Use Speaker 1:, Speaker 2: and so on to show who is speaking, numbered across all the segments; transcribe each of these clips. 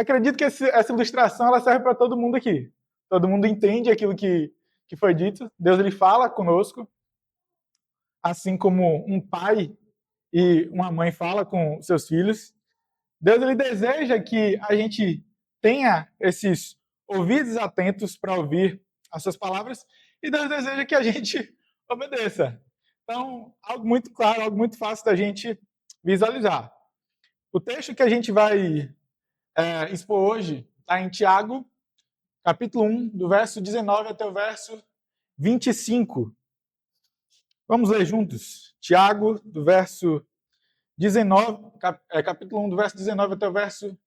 Speaker 1: acredito que essa ilustração ela serve para todo mundo aqui. Todo mundo entende aquilo que foi dito. Deus ele fala conosco, assim como um pai e uma mãe fala com seus filhos. Deus ele deseja que a gente tenha esses ouvidos atentos para ouvir as suas palavras e Deus deseja que a gente obedeça. Então, algo muito claro, algo muito fácil da gente visualizar. O texto que a gente vai expor hoje está em Tiago, capítulo 1, do verso 19 até o verso 25. Vamos ler juntos. Tiago, do verso 19, capítulo 1, do verso 19 até o verso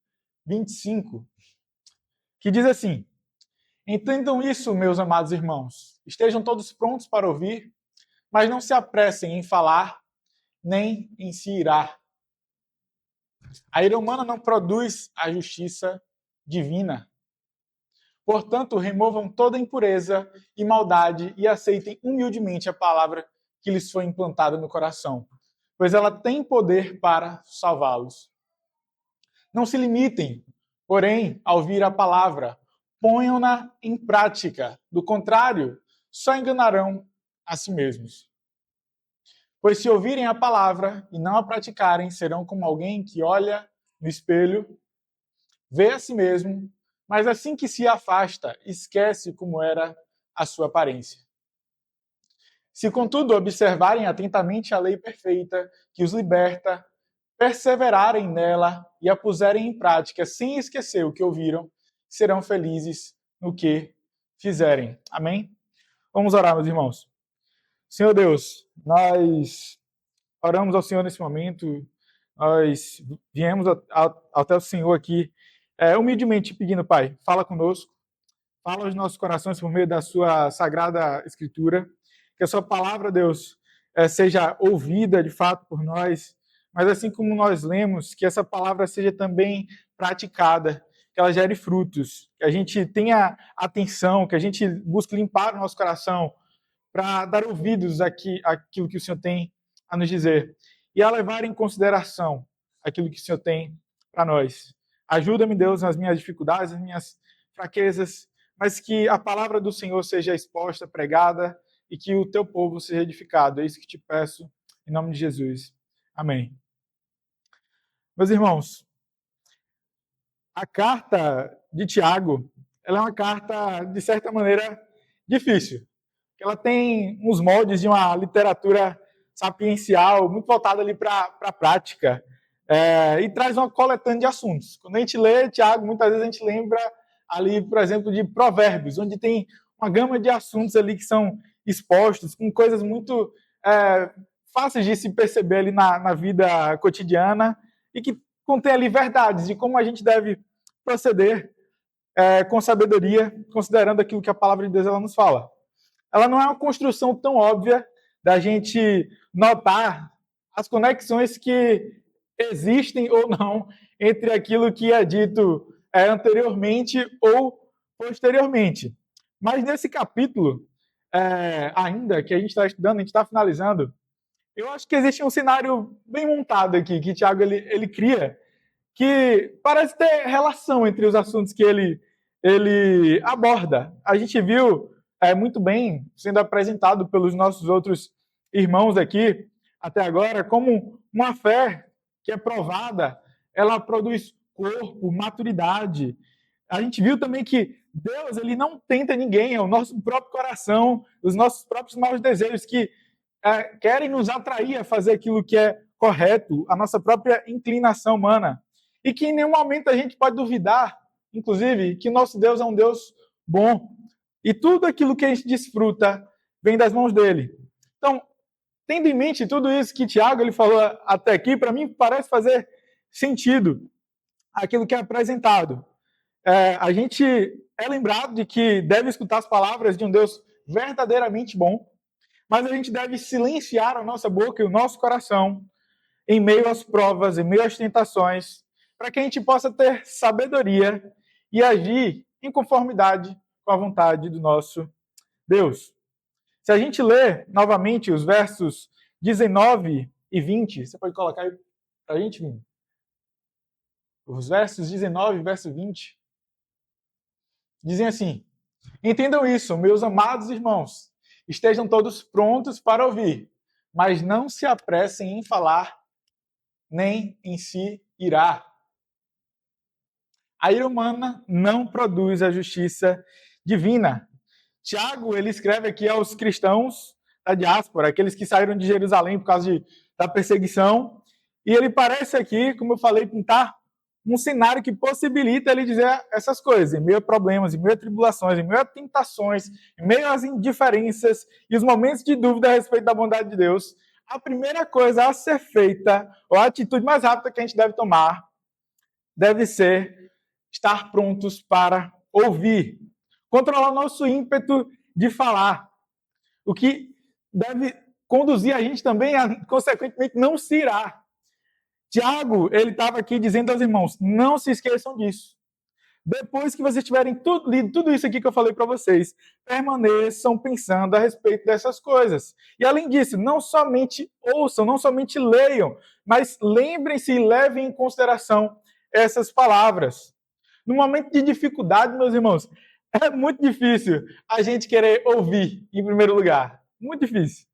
Speaker 1: 25, que diz assim: Entendam isso, meus amados irmãos. Estejam todos prontos para ouvir, mas não se apressem em falar, nem em se irar. A ira humana não produz a justiça divina. Portanto, removam toda impureza e maldade e aceitem humildemente a palavra que lhes foi implantada no coração, pois ela tem poder para salvá-los. Não se limitem, porém, a ouvir a palavra, ponham-na em prática. Do contrário, só enganarão a si mesmos. Pois se ouvirem a palavra e não a praticarem, serão como alguém que olha no espelho, vê a si mesmo, mas assim que se afasta, esquece como era a sua aparência. Se, contudo, observarem atentamente a lei perfeita que os liberta, perseverarem nela e a puserem em prática sem esquecer o que ouviram, serão felizes no que fizerem. Amém? Vamos orar, meus irmãos. Senhor Deus, nós oramos ao Senhor nesse momento, nós viemos até o Senhor aqui, humildemente pedindo, Pai, fala conosco, fala aos nossos corações por meio da sua sagrada escritura, que a sua palavra, Deus, seja ouvida de fato por nós, mas assim como nós lemos, que essa palavra seja também praticada, que ela gere frutos, que a gente tenha atenção, que a gente busque limpar o nosso coração para dar ouvidos àquilo que o Senhor tem a nos dizer e a levar em consideração aquilo que o Senhor tem para nós. Ajuda-me, Deus, nas minhas dificuldades, nas minhas fraquezas, mas que a palavra do Senhor seja exposta, pregada e que o teu povo seja edificado. É isso que te peço, em nome de Jesus. Amém. Meus irmãos, a carta de Tiago, ela é uma carta, de certa maneira, difícil. Ela tem uns moldes de uma literatura sapiencial, muito voltada ali para a prática, e traz uma coletânea de assuntos. Quando a gente lê Tiago, muitas vezes a gente lembra ali, por exemplo, de Provérbios, onde tem uma gama de assuntos ali que são expostos, com coisas muito fáceis de se perceber ali na vida cotidiana e que contém ali verdades de como a gente deve proceder com sabedoria, considerando aquilo que a palavra de Deus ela nos fala. Ela não é uma construção tão óbvia da gente notar as conexões que existem ou não entre aquilo que é dito anteriormente ou posteriormente. Mas nesse capítulo, ainda que a gente está estudando, a gente está finalizando, eu acho que existe um cenário bem montado aqui, que Tiago ele cria, que parece ter relação entre os assuntos que ele aborda. A gente viu muito bem sendo apresentado pelos nossos outros irmãos aqui até agora, como uma fé que é provada, ela produz corpo, maturidade. A gente viu também que Deus ele não tenta ninguém, é o nosso próprio coração, os nossos próprios maus desejos que querem nos atrair a fazer aquilo que é correto, a nossa própria inclinação humana. E que em nenhum momento a gente pode duvidar, inclusive, que nosso Deus é um Deus bom. E tudo aquilo que a gente desfruta vem das mãos dele. Então, tendo em mente tudo isso que Tiago ele falou até aqui, para mim parece fazer sentido aquilo que é apresentado. A gente é lembrado de que deve escutar as palavras de um Deus verdadeiramente bom, mas a gente deve silenciar a nossa boca e o nosso coração em meio às provas, em meio às tentações, para que a gente possa ter sabedoria e agir em conformidade com a vontade do nosso Deus. Se a gente ler novamente os versos 19 e 20, você pode colocar aí para a gente, Vini? os versos 19 e verso 20, dizem assim: entendam isso, meus amados irmãos, estejam todos prontos para ouvir, mas não se apressem em falar, nem em se irar. A ira humana não produz a justiça divina. Tiago, ele escreve aqui aos cristãos da diáspora, aqueles que saíram de Jerusalém por causa da perseguição, e ele parece aqui, como eu falei, pintar um cenário que possibilita ele dizer essas coisas, em meio a problemas, em meio a tribulações, em meio a tentações, em meio às indiferenças e os momentos de dúvida a respeito da bondade de Deus. A primeira coisa a ser feita, ou a atitude mais rápida que a gente deve tomar, deve ser estar prontos para ouvir, controlar o nosso ímpeto de falar, o que deve conduzir a gente também a, consequentemente, não se irar. Tiago, ele estava aqui dizendo aos irmãos, não se esqueçam disso. Depois que vocês tiverem lido tudo isso aqui que eu falei para vocês, permaneçam pensando a respeito dessas coisas. E além disso, não somente ouçam, não somente leiam, mas lembrem-se e levem em consideração essas palavras. No momento de dificuldade, meus irmãos, é muito difícil a gente querer ouvir, em primeiro lugar. Muito difícil.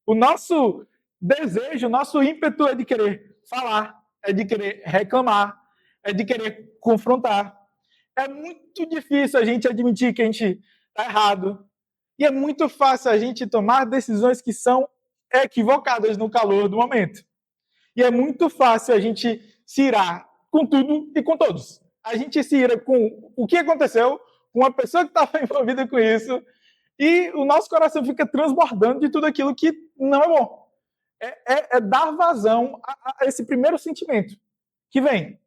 Speaker 1: O nosso desejo, o nosso ímpeto é de querer falar, é de querer reclamar, é de querer confrontar. É muito difícil a gente admitir que a gente está errado. E é muito fácil a gente tomar decisões que são equivocadas no calor do momento. E é muito fácil a gente se irar com tudo e com todos. A gente se ira com o que aconteceu, com a pessoa que estava envolvida com isso, e o nosso coração fica transbordando de tudo aquilo que não é bom. É dar vazão a esse primeiro sentimento que vem,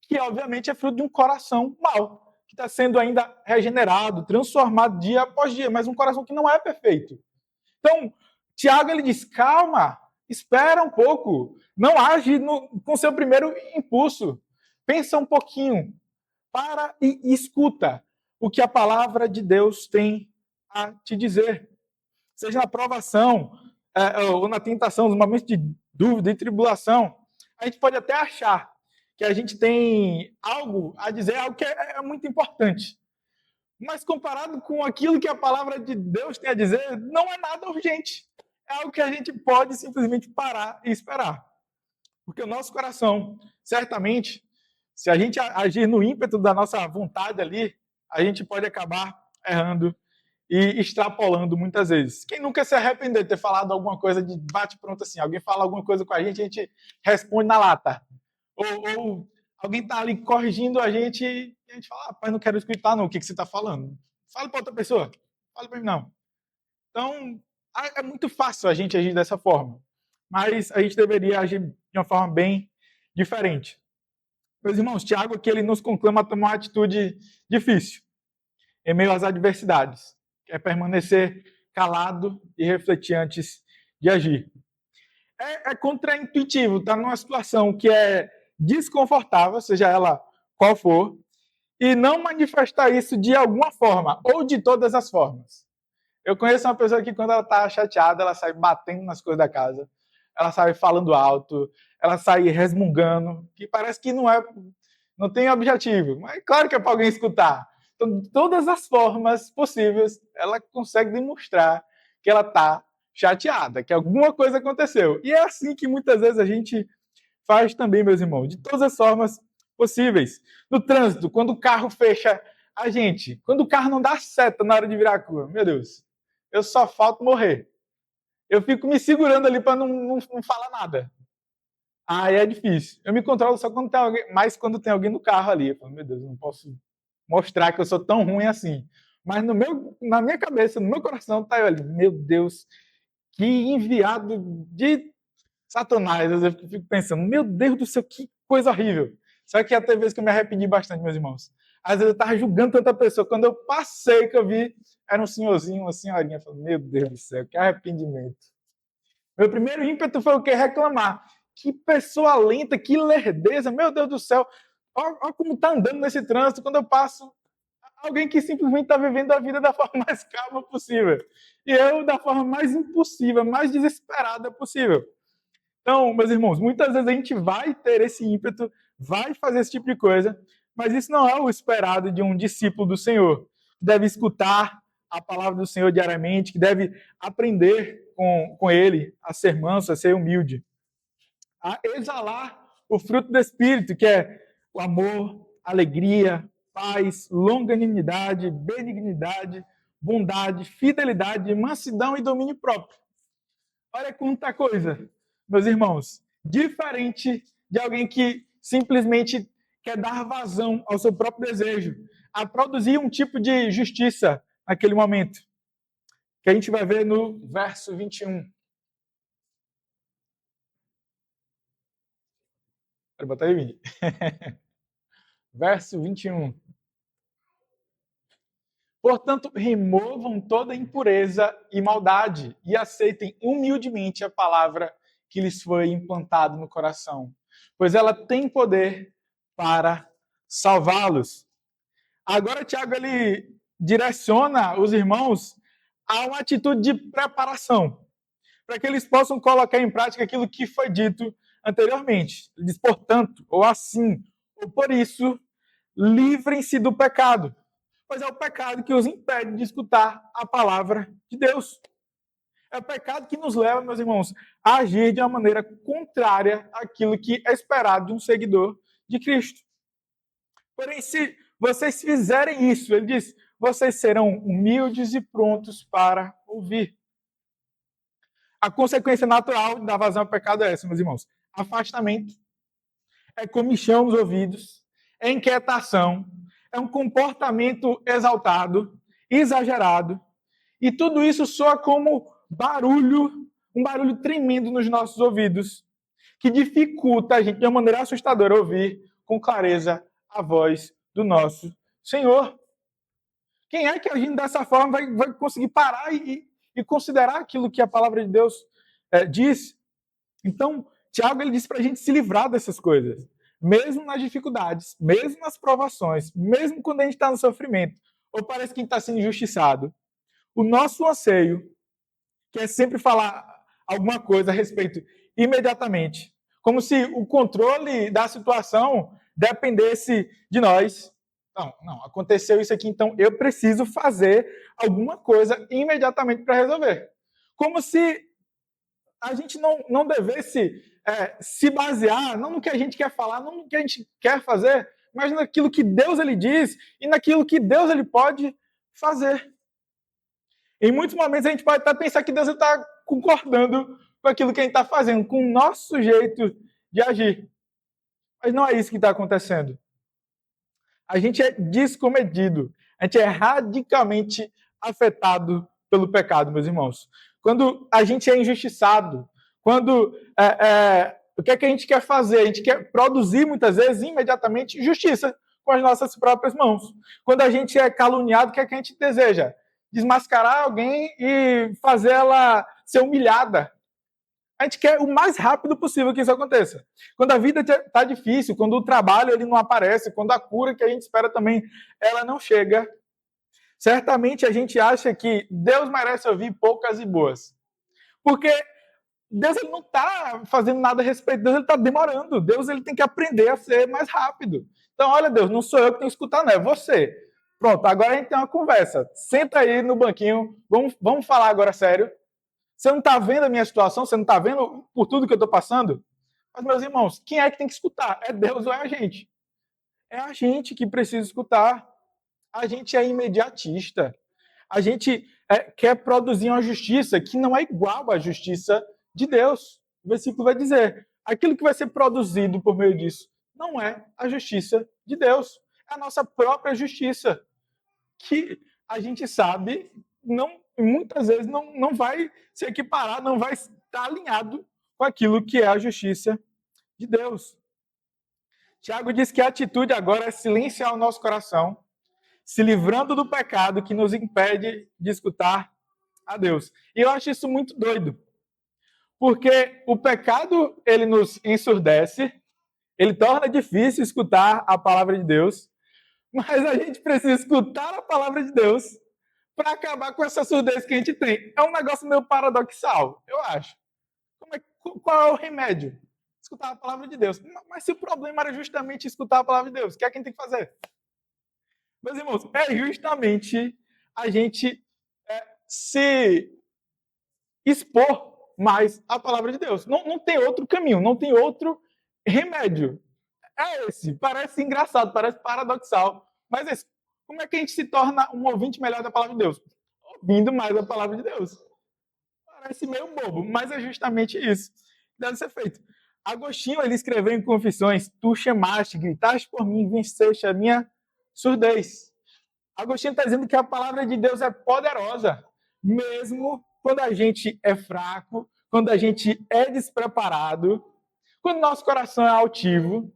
Speaker 1: que obviamente é fruto de um coração mau, que está sendo ainda regenerado, transformado dia após dia, mas um coração que não é perfeito. Então, Tiago, ele diz, calma, espera um pouco, não age com seu primeiro impulso, pensa um pouquinho, para e escuta o que a palavra de Deus tem a te dizer. Seja na provação, ou na tentação, nos momentos de dúvida e tribulação, a gente pode até achar que a gente tem algo a dizer, algo que é muito importante. Mas comparado com aquilo que a palavra de Deus tem a dizer, não é nada urgente. É algo que a gente pode simplesmente parar e esperar. Porque o nosso coração, certamente, se a gente agir no ímpeto da nossa vontade ali, a gente pode acabar errando e extrapolando muitas vezes. Quem nunca se arrependeu de ter falado alguma coisa de bate-pronto assim? Alguém fala alguma coisa com a gente responde na lata. Ou alguém está ali corrigindo a gente e a gente fala, rapaz, não quero escutar não, o que você está falando? Fala para outra pessoa. Fala para mim não. Então, é muito fácil a gente agir dessa forma. Mas a gente deveria agir de uma forma bem diferente. Meus irmãos, Tiago aqui ele nos conclama a tomar uma atitude difícil em meio às adversidades, que é permanecer calado e refletir antes de agir. É contraintuitivo estar numa situação que é desconfortável, seja ela qual for, e não manifestar isso de alguma forma, ou de todas as formas. Eu conheço uma pessoa que, quando ela está chateada, ela sai batendo nas coisas da casa, ela sai falando alto, ela sai resmungando, que parece que não tem objetivo. Mas claro que é para alguém escutar. Então, de todas as formas possíveis, ela consegue demonstrar que ela está chateada, que alguma coisa aconteceu. E é assim que muitas vezes a gente faz também, meus irmãos, de todas as formas possíveis. No trânsito, quando o carro fecha a gente, quando o carro não dá seta na hora de virar a curva, meu Deus, eu só falto morrer. Eu fico me segurando ali para não falar nada. Aí é difícil. Eu me controlo só quando tem alguém, mais quando tem alguém no carro ali. Eu falo, meu Deus, eu não posso mostrar que eu sou tão ruim assim. Mas na minha cabeça, no meu coração, tá eu ali, meu Deus, que enviado de Satanás. Eu fico pensando, meu Deus do céu, que coisa horrível. Só que até vezes que eu me arrependi bastante, meus irmãos. Às vezes eu estava julgando tanta pessoa. Quando eu passei, que eu vi, era um senhorzinho, uma senhorinha. Eu falei, meu Deus do céu, que arrependimento. Meu primeiro ímpeto foi o quê? Reclamar. Que pessoa lenta, que lerdeza, meu Deus do céu. Olha como está andando nesse trânsito. Quando eu passo, alguém que simplesmente está vivendo a vida da forma mais calma possível. E eu da forma mais impossível, mais desesperada possível. Então, meus irmãos, muitas vezes a gente vai ter esse ímpeto, vai fazer esse tipo de coisa, mas isso não é o esperado de um discípulo do Senhor, que deve escutar a palavra do Senhor diariamente, que deve aprender com ele a ser manso, a ser humilde, a exalar o fruto do Espírito, que é o amor, alegria, paz, longanimidade, benignidade, bondade, fidelidade, mansidão e domínio próprio. Olha quanta coisa, meus irmãos. Diferente de alguém que simplesmente quer dar vazão ao seu próprio desejo, a produzir um tipo de justiça naquele momento, que a gente vai ver no verso 21. Pode botar aí, Vini. Verso 21. Portanto, removam toda impureza e maldade e aceitem humildemente a palavra que lhes foi implantada no coração, pois ela tem poder para salvá-los. Agora, Tiago, ele direciona os irmãos a uma atitude de preparação, para que eles possam colocar em prática aquilo que foi dito anteriormente. Ele diz, portanto, ou assim, ou por isso, livrem-se do pecado, pois é o pecado que os impede de escutar a palavra de Deus. É o pecado que nos leva, meus irmãos, a agir de uma maneira contrária àquilo que é esperado de um seguidor de Cristo. Porém, se vocês fizerem isso, ele diz, vocês serão humildes e prontos para ouvir. A consequência natural da vazão ao pecado é essa, meus irmãos. Afastamento, é comichão nos ouvidos, é inquietação, é um comportamento exaltado, exagerado, e tudo isso soa como barulho, um barulho tremendo nos nossos ouvidos, que dificulta a gente de uma maneira assustadora ouvir com clareza a voz do nosso Senhor. Quem é que agindo dessa forma vai conseguir parar e considerar aquilo que a palavra de Deus diz? Então, Tiago ele diz para a gente se livrar dessas coisas. Mesmo nas dificuldades, mesmo nas provações, mesmo quando a gente está no sofrimento, ou parece que a gente está sendo injustiçado, o nosso anseio, que é sempre falar alguma coisa a respeito imediatamente, como se o controle da situação dependesse de nós. Não, aconteceu isso aqui, então eu preciso fazer alguma coisa imediatamente para resolver. Como se a gente não devesse se basear, não no que a gente quer falar, não no que a gente quer fazer, mas naquilo que Deus ele diz e naquilo que Deus ele pode fazer. Em muitos momentos a gente pode até pensar que Deus está concordando com aquilo que a gente está fazendo, com o nosso jeito de agir. Mas não é isso que está acontecendo. A gente é descomedido, a gente é radicalmente afetado pelo pecado, meus irmãos. Quando a gente é injustiçado, quando o que é que a gente quer fazer? A gente quer produzir, muitas vezes, imediatamente, justiça com as nossas próprias mãos. Quando a gente é caluniado, o que é que a gente deseja? Desmascarar alguém e fazer ela ser humilhada. A gente quer o mais rápido possível que isso aconteça. Quando a vida está difícil, quando o trabalho ele não aparece, quando a cura que a gente espera também ela não chega, certamente a gente acha que Deus merece ouvir poucas e boas. Porque Deus ele não está fazendo nada a respeito, Deus ele está demorando. Deus ele tem que aprender a ser mais rápido. Então, olha, Deus, não sou eu que tenho que escutar, não, é você. Pronto, agora a gente tem uma conversa. Senta aí no banquinho, vamos falar agora sério. Você não está vendo a minha situação? Você não está vendo por tudo que eu estou passando? Mas, meus irmãos, quem é que tem que escutar? É Deus ou é a gente? É a gente que precisa escutar. A gente é imediatista. A gente quer produzir uma justiça que não é igual à justiça de Deus. O versículo vai dizer, aquilo que vai ser produzido por meio disso não é a justiça de Deus. É a nossa própria justiça, que a gente sabe muitas vezes não vai se equiparar, não vai estar alinhado com aquilo que é a justiça de Deus. Tiago diz que a atitude agora é silenciar o nosso coração, se livrando do pecado que nos impede de escutar a Deus. E eu acho isso muito doido, porque o pecado ele nos ensurdece, ele torna difícil escutar a palavra de Deus, mas a gente precisa escutar a palavra de Deus para acabar com essa surdez que a gente tem. É um negócio meio paradoxal, eu acho. Qual é o remédio? escutar a palavra de Deus. Mas se o problema era justamente escutar a palavra de Deus, o que é que a gente tem que fazer? Meus irmãos, é justamente a gente se expor mais à palavra de Deus. Não tem outro caminho, não tem outro remédio. É esse. Parece engraçado, parece paradoxal. Mas esse, como é que a gente se torna um ouvinte melhor da palavra de Deus? Ouvindo mais a palavra de Deus. Parece meio bobo, mas é justamente isso que deve ser feito. Agostinho, ele escreveu em Confissões: tu chamaste, gritaste por mim, venceste a minha surdez. Agostinho está dizendo que a palavra de Deus é poderosa, mesmo quando a gente é fraco, quando a gente é despreparado, quando nosso coração é altivo.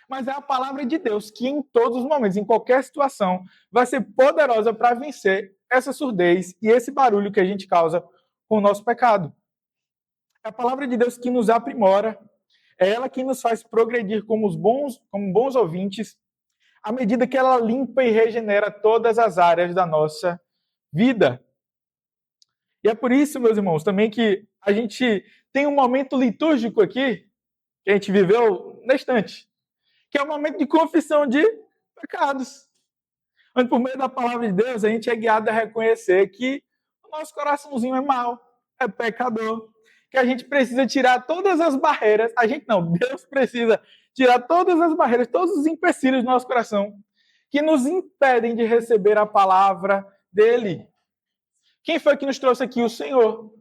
Speaker 1: Mas é a palavra de Deus que em todos os momentos, em qualquer situação, vai ser poderosa para vencer essa surdez e esse barulho que a gente causa com o nosso pecado. É a palavra de Deus que nos aprimora, é ela que nos faz progredir como bons ouvintes, à medida que ela limpa e regenera todas as áreas da nossa vida. E é por isso, meus irmãos, também que a gente tem um momento litúrgico aqui, que a gente viveu na estante, que é o momento de confissão de pecados. Onde, por meio da palavra de Deus, a gente é guiado a reconhecer que o nosso coraçãozinho é mau, é pecador, que a gente precisa tirar todas as barreiras. A gente não, Deus precisa tirar todas as barreiras, todos os empecilhos do nosso coração que nos impedem de receber a palavra dele. Quem foi que nos trouxe aqui? O Senhor.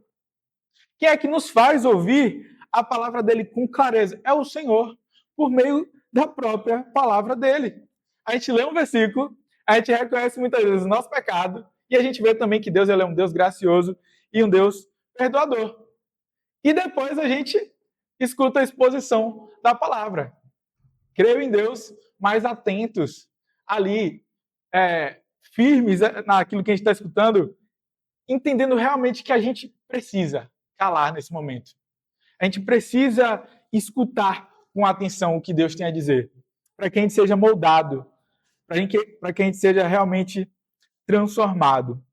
Speaker 1: Quem é que nos faz ouvir a palavra dele com clareza? É o Senhor, por meio da própria palavra dele. A gente lê um versículo, a gente reconhece muitas vezes o nosso pecado, e a gente vê também que Deus ele é um Deus gracioso e um Deus perdoador. E depois a gente escuta a exposição da palavra. Creio em Deus, mas atentos ali, firmes naquilo que a gente está escutando, entendendo realmente que a gente precisa calar nesse momento. A gente precisa escutar com atenção o que Deus tem a dizer, para que a gente seja moldado, para que a gente seja realmente transformado.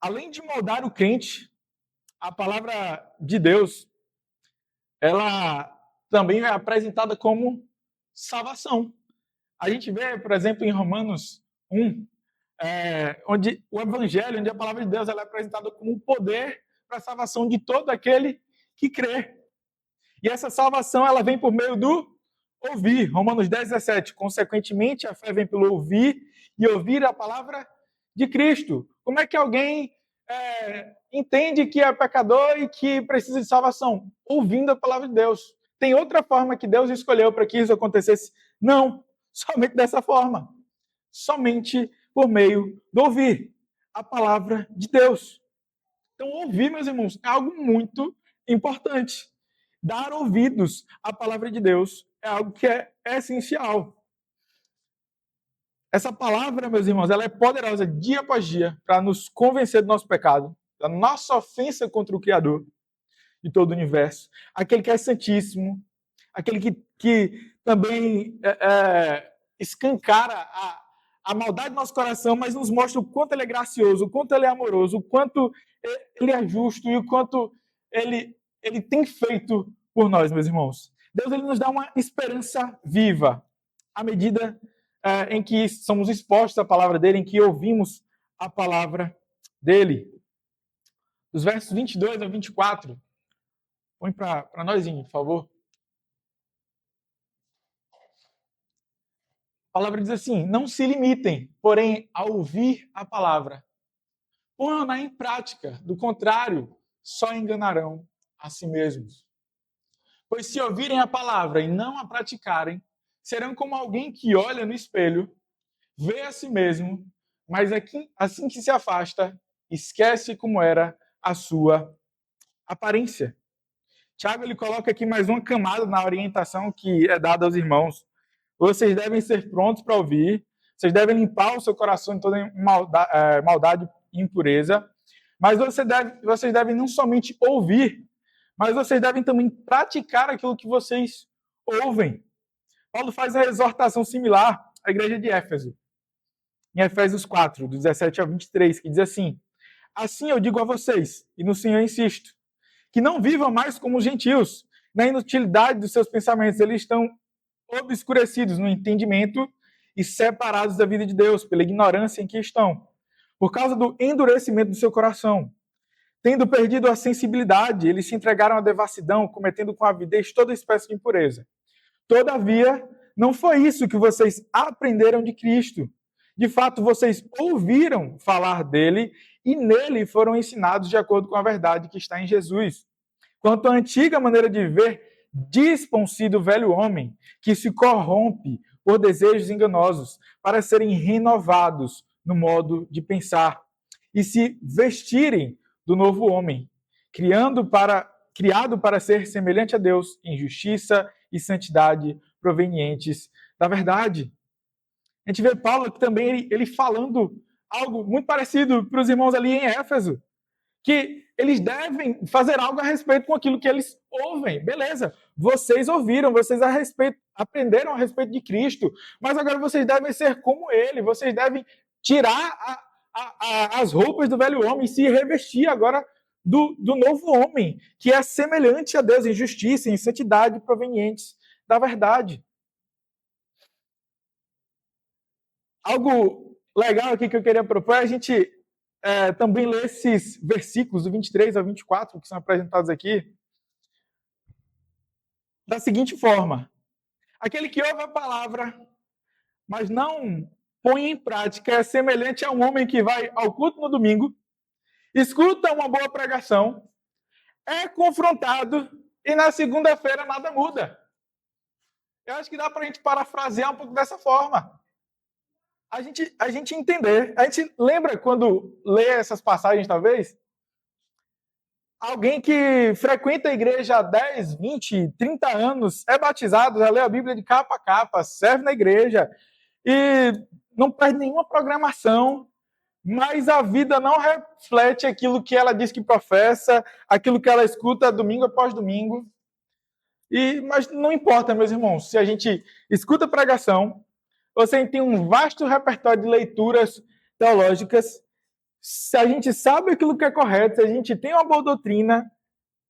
Speaker 1: Além de moldar o crente, a palavra de Deus, ela também é apresentada como salvação. A gente vê, por exemplo, em Romanos 1, onde o evangelho, onde a palavra de Deus ela é apresentada como um poder para a salvação de todo aquele que crê. E essa salvação ela vem por meio do ouvir. Romanos 10, 17. Consequentemente, a fé vem pelo ouvir e ouvir a palavra de Cristo. Como é que alguém entende que é pecador e que precisa de salvação? Ouvindo a palavra de Deus. Tem outra forma que Deus escolheu para que isso acontecesse? Não, somente dessa forma. Somente por meio do ouvir a palavra de Deus. Então, ouvir, meus irmãos, é algo muito importante. Dar ouvidos à palavra de Deus é algo que é essencial. Essa palavra, meus irmãos, ela é poderosa dia após dia para nos convencer do nosso pecado, da nossa ofensa contra o Criador de todo o universo, aquele que é santíssimo, aquele que também escancara a maldade do nosso coração, mas nos mostra o quanto ele é gracioso, o quanto ele é amoroso, o quanto ele é justo e o quanto ele tem feito por nós, meus irmãos. Deus ele nos dá uma esperança viva à medida em que somos expostos à palavra dele, em que ouvimos a palavra dele. Dos versos 22 a 24. Põe para nós, por favor. A palavra diz assim: não se limitem, porém, a ouvir a palavra. Ponham-na em prática, do contrário, só enganarão a si mesmos. Pois se ouvirem a palavra e não a praticarem, serão como alguém que olha no espelho, vê a si mesmo, mas assim que se afasta, esquece como era a sua aparência. Tiago ele coloca aqui mais uma camada na orientação que é dada aos irmãos. Vocês devem ser prontos para ouvir, vocês devem limpar o seu coração de toda maldade e impureza, mas vocês devem não somente ouvir, mas vocês devem também praticar aquilo que vocês ouvem. Paulo faz uma exortação similar à igreja de Éfeso, em Efésios 4, do 17 ao 23, que diz assim: assim eu digo a vocês, e no Senhor insisto, que não vivam mais como os gentios, na inutilidade dos seus pensamentos. Eles estão obscurecidos no entendimento e separados da vida de Deus, pela ignorância em que estão, por causa do endurecimento do seu coração. Tendo perdido a sensibilidade, eles se entregaram à devassidão, cometendo com avidez toda espécie de impureza. Todavia, não foi isso que vocês aprenderam de Cristo. De fato, vocês ouviram falar dele e nele foram ensinados de acordo com a verdade que está em Jesus. Quanto à antiga maneira de viver, dispõe-se do velho homem, que se corrompe por desejos enganosos, para serem renovados no modo de pensar e se vestirem do novo homem, criado para ser semelhante a Deus em justiça e santidade provenientes da verdade. A gente vê Paulo aqui também, ele falando algo muito parecido para os irmãos ali em Éfeso, que eles devem fazer algo a respeito com aquilo que eles ouvem. Beleza, vocês ouviram, vocês aprenderam a respeito de Cristo, mas agora vocês devem ser como ele, vocês devem tirar as roupas do velho homem e se revestir agora do novo homem, que é semelhante a Deus em justiça, em santidade provenientes da verdade. Algo legal aqui que eu queria propor é a gente também ler esses versículos do 23 ao 24 que são apresentados aqui da seguinte forma: aquele que ouve a palavra, mas não põe em prática, é semelhante a um homem que vai ao culto no domingo, escuta uma boa pregação, é confrontado e na segunda-feira nada muda. Eu acho que dá para a gente parafrasear um pouco dessa forma. A gente entender. A gente lembra quando lê essas passagens, talvez? Alguém que frequenta a igreja há 10, 20, 30 anos, é batizado, já lê a Bíblia de capa a capa, serve na igreja e não perde nenhuma programação, mas a vida não reflete aquilo que ela diz que professa, aquilo que ela escuta domingo após domingo. Mas não importa, meus irmãos, se a gente escuta a pregação, você tem um vasto repertório de leituras teológicas, se a gente sabe aquilo que é correto, se a gente tem uma boa doutrina,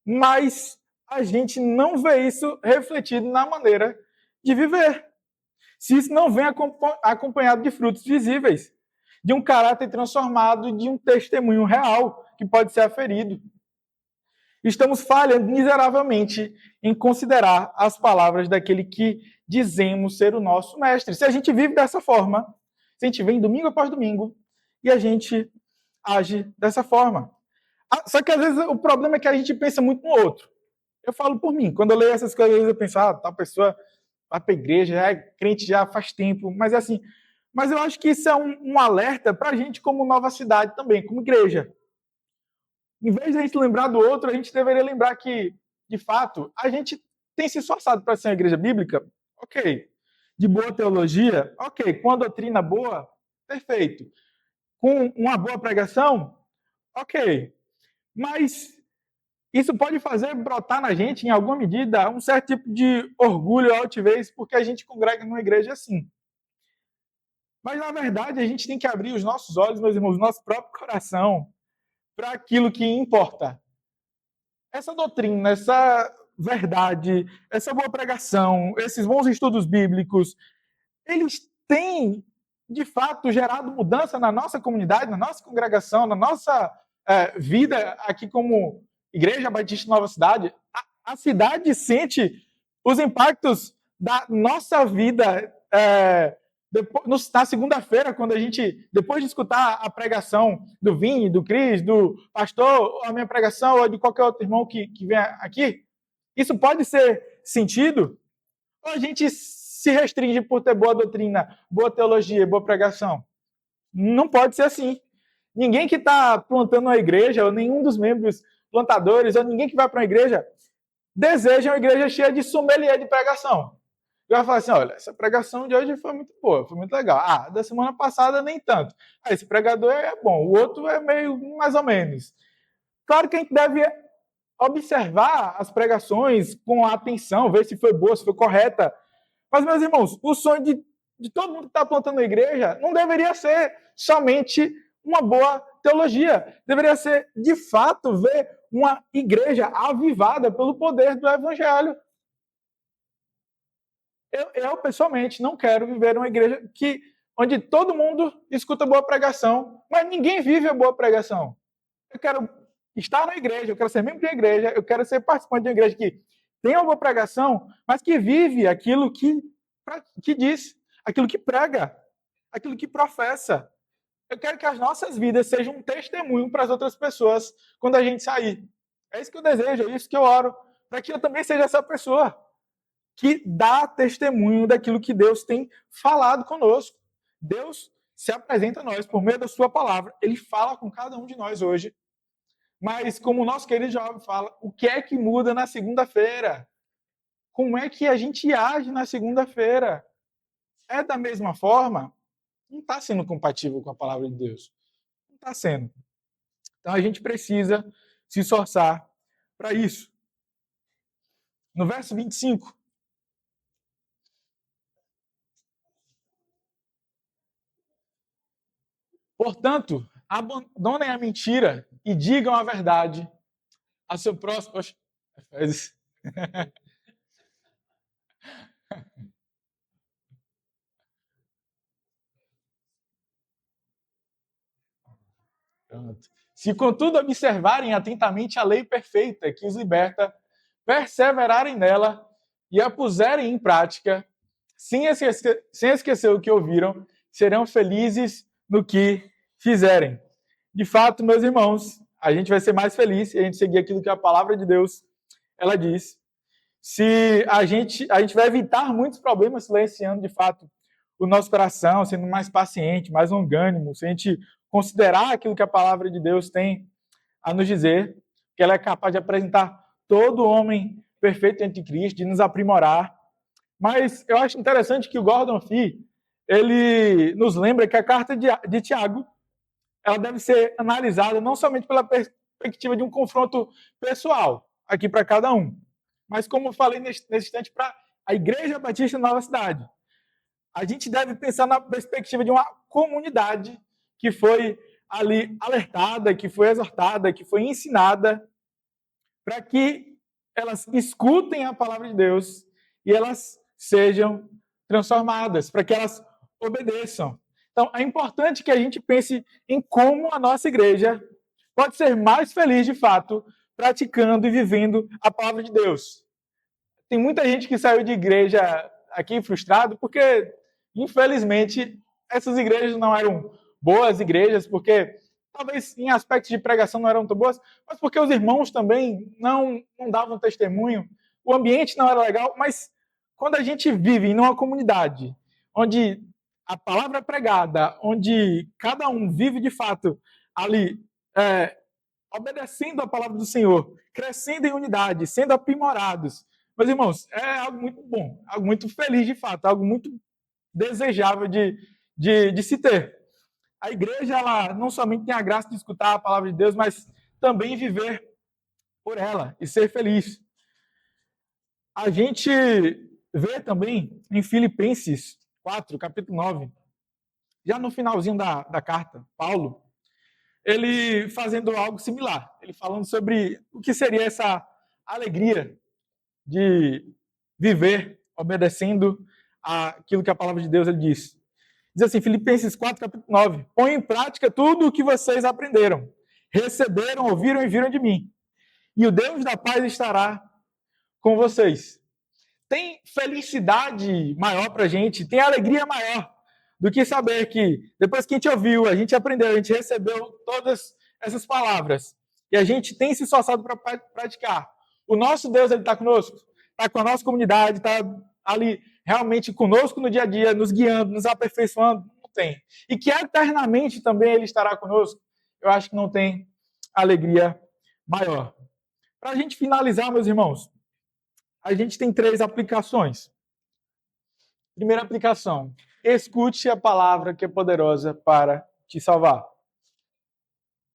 Speaker 1: mas a gente não vê isso refletido na maneira de viver. Se isso não vem acompanhado de frutos visíveis, de um caráter transformado, de um testemunho real que pode ser aferido. Estamos falhando miseravelmente em considerar as palavras daquele que dizemos ser o nosso mestre. Se a gente vive dessa forma, se a gente vem domingo após domingo e a gente age dessa forma. Só que às vezes o problema é que a gente pensa muito no outro. Eu falo por mim, quando eu leio essas coisas, eu penso, tal pessoa vai para a igreja, já é crente já faz tempo, mas é assim. Mas eu acho que isso é um alerta para a gente como Nova Cidade também, como igreja. Em vez de a gente lembrar do outro, a gente deveria lembrar que, de fato, a gente tem se esforçado para ser uma igreja bíblica, ok. De boa teologia, ok. Com a doutrina boa, perfeito. Com uma boa pregação, ok. Mas isso pode fazer brotar na gente, em alguma medida, um certo tipo de orgulho ou altivez, porque a gente congrega numa igreja assim. Mas, na verdade, a gente tem que abrir os nossos olhos, meus irmãos, o nosso próprio coração, para aquilo que importa. Essa doutrina, essa verdade, essa boa pregação, esses bons estudos bíblicos, eles têm, de fato, gerado mudança na nossa comunidade, na nossa congregação, na nossa vida aqui como Igreja Batista Nova Cidade. A cidade sente os impactos da nossa vida na segunda-feira, quando a gente, depois de escutar a pregação do Vini, do Cris, do pastor, a minha pregação, ou de qualquer outro irmão que vem aqui, isso pode ser sentido? Ou a gente se restringe por ter boa doutrina, boa teologia, boa pregação? Não pode ser assim. Ninguém que está plantando uma igreja, ou nenhum dos membros plantadores, ou ninguém que vai para uma igreja, deseja uma igreja cheia de sommelier de pregação. E vai falar assim, olha, essa pregação de hoje foi muito boa, foi muito legal. Da semana passada nem tanto. Esse pregador é bom, o outro é meio mais ou menos. Claro que a gente deve observar as pregações com atenção, ver se foi boa, se foi correta. Mas, meus irmãos, o sonho de todo mundo que está plantando a igreja não deveria ser somente uma boa teologia. Deveria ser, de fato, ver uma igreja avivada pelo poder do evangelho. Eu pessoalmente, não quero viver uma igreja onde todo mundo escuta boa pregação, mas ninguém vive a boa pregação. Eu quero estar na igreja, eu quero ser membro de uma igreja, eu quero ser participante de uma igreja que tem uma boa pregação, mas que vive aquilo que diz, aquilo que prega, aquilo que professa. Eu quero que as nossas vidas sejam um testemunho para as outras pessoas quando a gente sair. É isso que eu desejo, é isso que eu oro, para que eu também seja essa pessoa que dá testemunho daquilo que Deus tem falado conosco. Deus se apresenta a nós por meio da sua palavra. Ele fala com cada um de nós hoje. Mas, como o nosso querido Job fala, o que é que muda na segunda-feira? Como é que a gente age na segunda-feira? É da mesma forma? Não está sendo compatível com a palavra de Deus. Não está sendo. Então, a gente precisa se esforçar para isso. No verso 25, portanto, abandonem a mentira e digam a verdade a seu próximo. Poxa, faz isso. Pronto. Se, contudo, observarem atentamente a lei perfeita que os liberta, perseverarem nela e a puserem em prática, sem esquecer o que ouviram, serão felizes no que fizerem. De fato, meus irmãos, a gente vai ser mais feliz se a gente seguir aquilo que a palavra de Deus ela diz. Se a gente vai evitar muitos problemas silenciando, de fato, o nosso coração, sendo mais paciente, mais longânimo, se a gente considerar aquilo que a palavra de Deus tem a nos dizer, que ela é capaz de apresentar todo homem perfeito diante de Cristo, de nos aprimorar. Mas eu acho interessante que o Gordon Fee, ele nos lembra que a carta de Tiago, ela deve ser analisada não somente pela perspectiva de um confronto pessoal, aqui para cada um, mas como eu falei nesse instante, para a Igreja Batista Nova Cidade. A gente deve pensar na perspectiva de uma comunidade que foi ali alertada, que foi exortada, que foi ensinada, para que elas escutem a palavra de Deus e elas sejam transformadas, para que elas obedeçam. Então, é importante que a gente pense em como a nossa igreja pode ser mais feliz, de fato, praticando e vivendo a palavra de Deus. Tem muita gente que saiu de igreja aqui frustrado porque, infelizmente, essas igrejas não eram boas igrejas, porque talvez em aspectos de pregação não eram tão boas, mas porque os irmãos também não davam testemunho, o ambiente não era legal, mas quando a gente vive em uma comunidade onde a palavra é pregada, onde cada um vive de fato ali, obedecendo a palavra do Senhor, crescendo em unidade, sendo aprimorados, meus irmãos, é algo muito bom, algo muito feliz de fato, algo muito desejável de se ter. A igreja, ela não somente tem a graça de escutar a palavra de Deus, mas também viver por ela e ser feliz. A gente vê também em Filipenses 4, capítulo 9, já no finalzinho da carta, Paulo, ele fazendo algo similar, ele falando sobre o que seria essa alegria de viver obedecendo aquilo que a palavra de Deus ele diz. Diz assim, Filipenses 4, capítulo 9. Põe em prática tudo o que vocês aprenderam, receberam, ouviram e viram de mim. E o Deus da paz estará com vocês. Tem felicidade maior para a gente, tem alegria maior do que saber que depois que a gente ouviu, a gente aprendeu, a gente recebeu todas essas palavras e a gente tem se esforçado para praticar. O nosso Deus ele está conosco, está com a nossa comunidade, está ali realmente conosco no dia a dia, nos guiando, nos aperfeiçoando, não tem. E que eternamente também ele estará conosco, eu acho que não tem alegria maior. Para a gente finalizar, meus irmãos, a gente tem 3 aplicações. Primeira aplicação, escute a palavra que é poderosa para te salvar.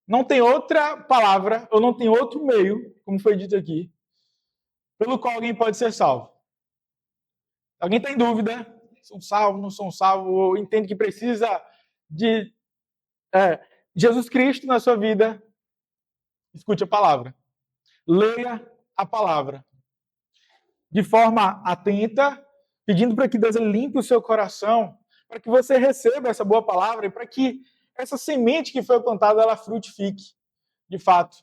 Speaker 1: Não tem outra palavra, ou não tem outro meio, como foi dito aqui, pelo qual alguém pode ser salvo. Alguém tem dúvida, são salvos, não são salvos, ou entende que precisa de Jesus Cristo na sua vida, escute a palavra. leia a palavra de forma atenta, pedindo para que Deus limpe o seu coração, para que você receba essa boa palavra e para que essa semente que foi plantada, ela frutifique, de fato,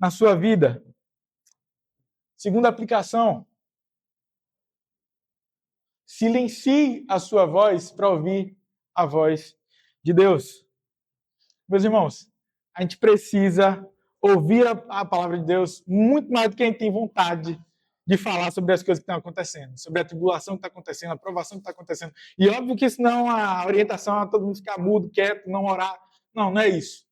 Speaker 1: na sua vida. Segunda aplicação, silencie a sua voz para ouvir a voz de Deus. Meus irmãos, a gente precisa ouvir a palavra de Deus muito mais do que a gente tem vontade de falar sobre as coisas que estão acontecendo, sobre a tribulação que está acontecendo, a provação que está acontecendo. E óbvio que isso não é a orientação a todo mundo ficar mudo, quieto, não orar. Não, não é isso.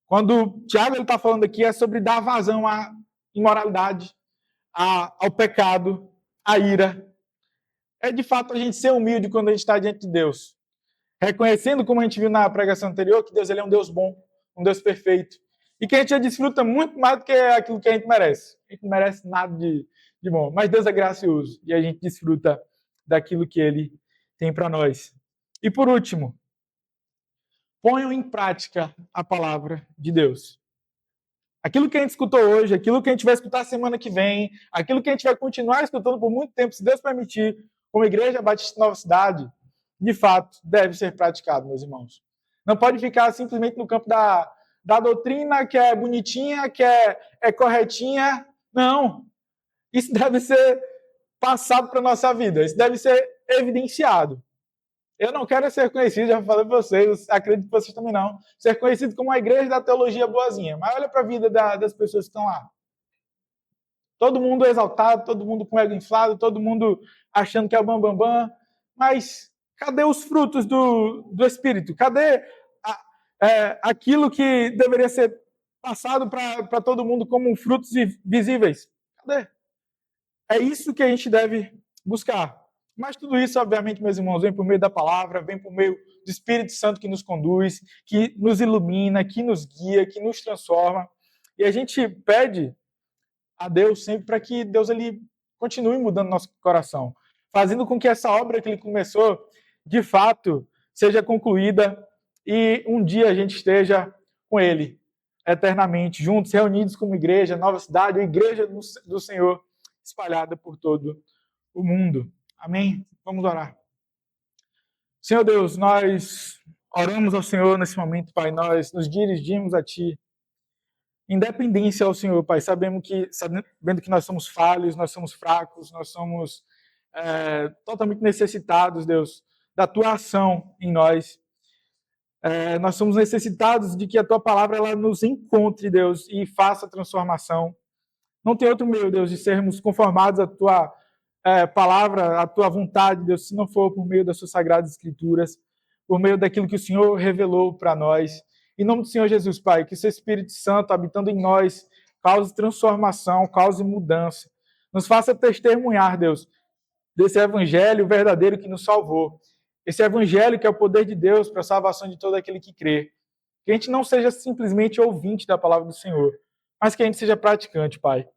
Speaker 1: Quando o Tiago está falando aqui é sobre dar vazão à imoralidade, ao pecado, à ira. É de fato a gente ser humilde quando a gente está diante de Deus. Reconhecendo, como a gente viu na pregação anterior, que Deus ele é um Deus bom, um Deus perfeito. E que a gente já desfruta muito mais do que aquilo que a gente merece. A gente não merece nada de bom. Mas Deus é gracioso e a gente desfruta daquilo que Ele tem para nós. E por último, ponham em prática a palavra de Deus. Aquilo que a gente escutou hoje, aquilo que a gente vai escutar semana que vem, aquilo que a gente vai continuar escutando por muito tempo, se Deus permitir, como Igreja Batista Nova Cidade, de fato, deve ser praticado, meus irmãos. Não pode ficar simplesmente no campo da doutrina, que é bonitinha, que é corretinha. Não. Isso deve ser passado para a nossa vida. Isso deve ser evidenciado. Eu não quero ser conhecido, já falei para vocês, acredito que vocês também não, ser conhecido como a igreja da teologia boazinha. Mas olha para a vida das pessoas que estão lá. Todo mundo exaltado, todo mundo com o ego inflado, todo mundo achando que é o bambambam. Bam, bam, mas cadê os frutos do Espírito? Cadê aquilo que deveria ser passado para todo mundo como frutos visíveis? Cadê? É isso que a gente deve buscar. Mas tudo isso, obviamente, meus irmãos, vem por meio da palavra, vem por meio do Espírito Santo que nos conduz, que nos ilumina, que nos guia, que nos transforma. E a gente pede a Deus sempre para que Deus ele continue mudando nosso coração, fazendo com que essa obra que ele começou, de fato, seja concluída e um dia a gente esteja com ele eternamente, juntos, reunidos como igreja, Nova Cidade, a igreja do Senhor, espalhada por todo o mundo. Amém? Vamos orar. Senhor Deus, nós oramos ao Senhor nesse momento, Pai, nós nos dirigimos a Ti. Independência ao Senhor, Pai, sabendo que nós somos falhos, nós somos fracos, nós somos totalmente necessitados, Deus, da Tua ação em nós. Nós somos necessitados de que a Tua palavra ela nos encontre, Deus, e faça transformação. Não tem outro meio, Deus, de sermos conformados à Tua palavra, à Tua vontade, Deus, se não for por meio das Suas sagradas Escrituras, por meio daquilo que o Senhor revelou para nós. Em nome do Senhor Jesus, Pai, que o Seu Espírito Santo, habitando em nós, cause transformação, cause mudança. Nos faça testemunhar, Deus, desse evangelho verdadeiro que nos salvou. Esse evangelho que é o poder de Deus para a salvação de todo aquele que crê. Que a gente não seja simplesmente ouvinte da palavra do Senhor, mas que a gente seja praticante, Pai.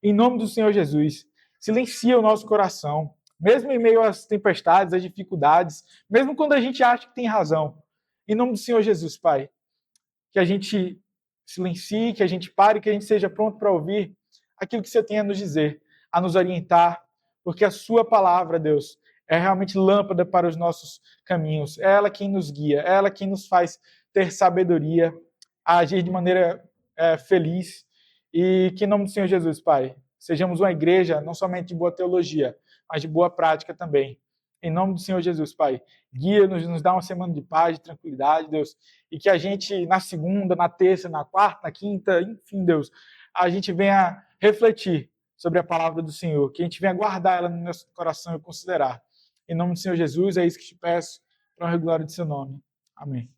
Speaker 1: Em nome do Senhor Jesus, silencia o nosso coração, mesmo em meio às tempestades, às dificuldades, mesmo quando a gente acha que tem razão. Em nome do Senhor Jesus, Pai, que a gente silencie, que a gente pare, que a gente seja pronto para ouvir aquilo que você tem a nos dizer, a nos orientar, porque a sua palavra, Deus, é realmente lâmpada para os nossos caminhos. É ela quem nos guia, é ela quem nos faz ter sabedoria, a agir de maneira feliz. E que em nome do Senhor Jesus, Pai, sejamos uma igreja não somente de boa teologia, mas de boa prática também. Em nome do Senhor Jesus, Pai, guia-nos, nos dá uma semana de paz, de tranquilidade, Deus, e que a gente, na segunda, na terça, na quarta, na quinta, enfim, Deus, a gente venha refletir sobre a palavra do Senhor, que a gente venha guardar ela no nosso coração e considerar. Em nome do Senhor Jesus, é isso que te peço, para a glória de seu nome. Amém.